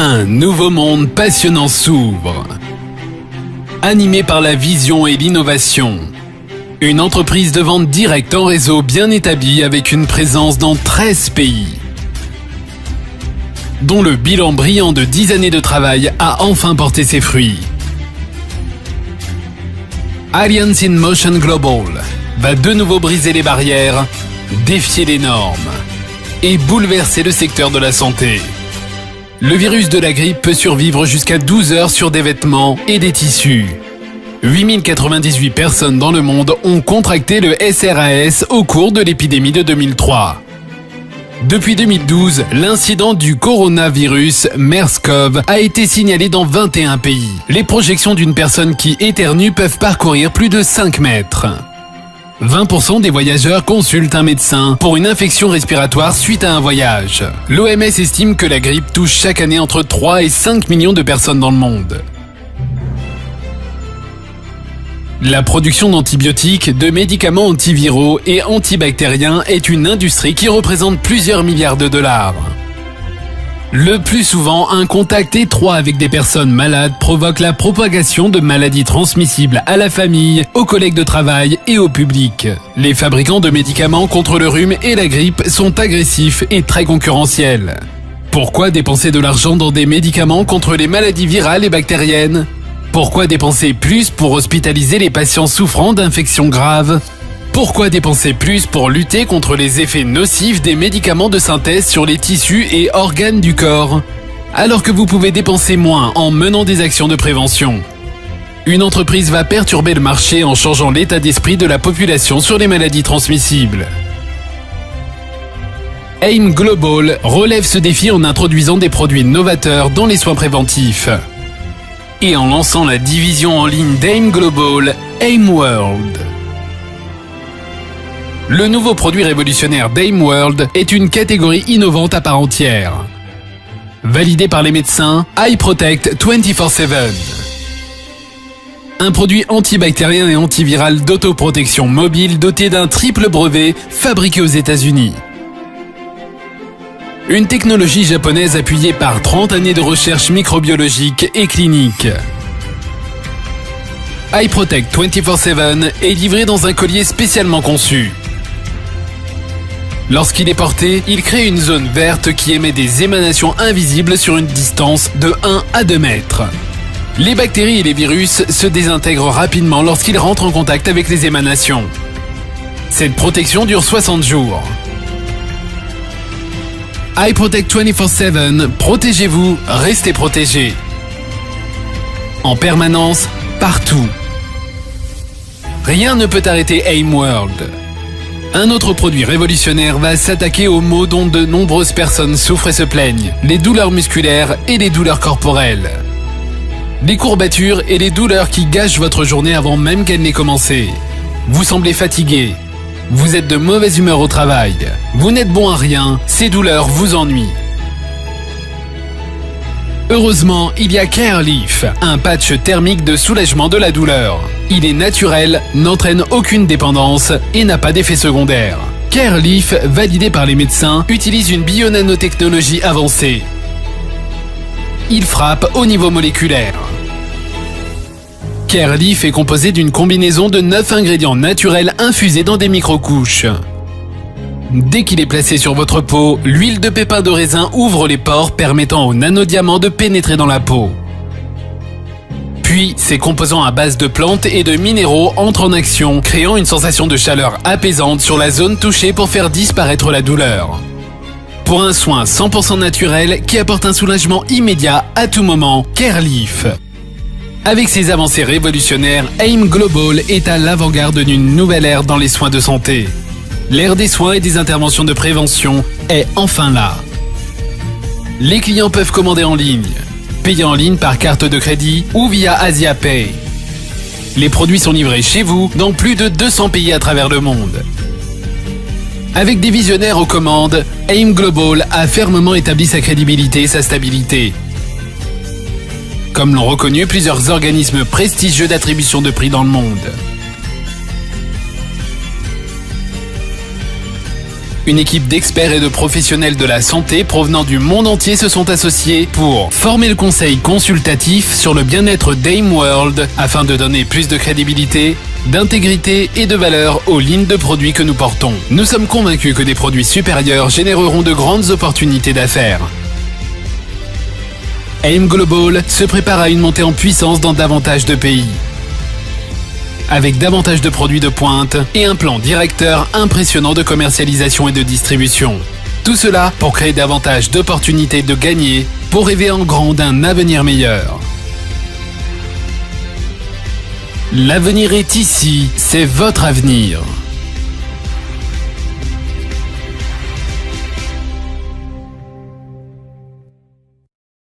Un nouveau monde passionnant s'ouvre. Animé par la vision et l'innovation. Une entreprise de vente directe en réseau bien établie avec une présence dans 13 pays. Dont le bilan brillant de 10 années de travail a enfin porté ses fruits. Alliance in Motion Global va de nouveau briser les barrières, défier les normes et bouleverser le secteur de la santé. Le virus de la grippe peut survivre jusqu'à 12 heures sur des vêtements et des tissus. 8098 personnes dans le monde ont contracté le SRAS au cours de l'épidémie de 2003. Depuis 2012, l'incident du coronavirus MERS-CoV a été signalé dans 21 pays. Les projections d'une personne qui éternue peuvent parcourir plus de 5 mètres. 20% des voyageurs consultent un médecin pour une infection respiratoire suite à un voyage. L'OMS estime que la grippe touche chaque année entre 3 et 5 millions de personnes dans le monde. La production d'antibiotiques, de médicaments antiviraux et antibactériens est une industrie qui représente plusieurs milliards de dollars. Le plus souvent, un contact étroit avec des personnes malades provoque la propagation de maladies transmissibles à la famille, aux collègues de travail et au public. Les fabricants de médicaments contre le rhume et la grippe sont agressifs et très concurrentiels. Pourquoi dépenser de l'argent dans des médicaments contre les maladies virales et bactériennes ? Pourquoi dépenser plus pour hospitaliser les patients souffrant d'infections graves ? Pourquoi dépenser plus pour lutter contre les effets nocifs des médicaments de synthèse sur les tissus et organes du corps, alors que vous pouvez dépenser moins en menant des actions de prévention ? Une entreprise va perturber le marché en changeant l'état d'esprit de la population sur les maladies transmissibles. AIM Global relève ce défi en introduisant des produits novateurs dans les soins préventifs. Et en lançant la division en ligne d'AIM Global, AIM World. Le nouveau produit révolutionnaire d'AIM World est une catégorie innovante à part entière. Validé par les médecins, iProtect 24/7. Un produit antibactérien et antiviral d'autoprotection mobile doté d'un triple brevet fabriqué aux États-Unis. Une technologie japonaise appuyée par 30 années de recherche microbiologique et clinique. iProtect 24/7 est livré dans un collier spécialement conçu. Lorsqu'il est porté, il crée une zone verte qui émet des émanations invisibles sur une distance de 1 à 2 mètres. Les bactéries et les virus se désintègrent rapidement lorsqu'ils rentrent en contact avec les émanations. Cette protection dure 60 jours. iProtect 24/7, protégez-vous, restez protégés. En permanence, partout. Rien ne peut arrêter AIM World. Un autre produit révolutionnaire va s'attaquer aux maux dont de nombreuses personnes souffrent et se plaignent, les douleurs musculaires et les douleurs corporelles. Les courbatures et les douleurs qui gâchent votre journée avant même qu'elle n'ait commencé. Vous semblez fatigué. Vous êtes de mauvaise humeur au travail. Vous n'êtes bon à rien. Ces douleurs vous ennuient. Heureusement, il y a CareLeaf, un patch thermique de soulagement de la douleur. Il est naturel, n'entraîne aucune dépendance et n'a pas d'effet secondaire. CareLeaf, validé par les médecins, utilise une bionanotechnologie avancée. Il frappe au niveau moléculaire. CareLeaf est composé d'une combinaison de 9 ingrédients naturels infusés dans des microcouches. Dès qu'il est placé sur votre peau, l'huile de pépins de raisin ouvre les pores permettant aux nanodiamants de pénétrer dans la peau. Puis, ces composants à base de plantes et de minéraux entrent en action, créant une sensation de chaleur apaisante sur la zone touchée pour faire disparaître la douleur. Pour un soin 100% naturel qui apporte un soulagement immédiat à tout moment, CareLeaf. Avec ses avancées révolutionnaires, AIM Global est à l'avant-garde d'une nouvelle ère dans les soins de santé. L'ère des soins et des interventions de prévention est enfin là. Les clients peuvent commander en ligne, payer en ligne par carte de crédit ou via AsiaPay. Les produits sont livrés chez vous dans plus de 200 pays à travers le monde. Avec des visionnaires aux commandes, AIM Global a fermement établi sa crédibilité et sa stabilité. Comme l'ont reconnu plusieurs organismes prestigieux d'attribution de prix dans le monde. Une équipe d'experts et de professionnels de la santé provenant du monde entier se sont associés pour former le conseil consultatif sur le bien-être d'AIM World afin de donner plus de crédibilité, d'intégrité et de valeur aux lignes de produits que nous portons. Nous sommes convaincus que des produits supérieurs généreront de grandes opportunités d'affaires. AIM Global se prépare à une montée en puissance dans davantage de pays, avec davantage de produits de pointe et un plan directeur impressionnant de commercialisation et de distribution. Tout cela pour créer davantage d'opportunités de gagner, pour rêver en grand d'un avenir meilleur. L'avenir est ici, c'est votre avenir.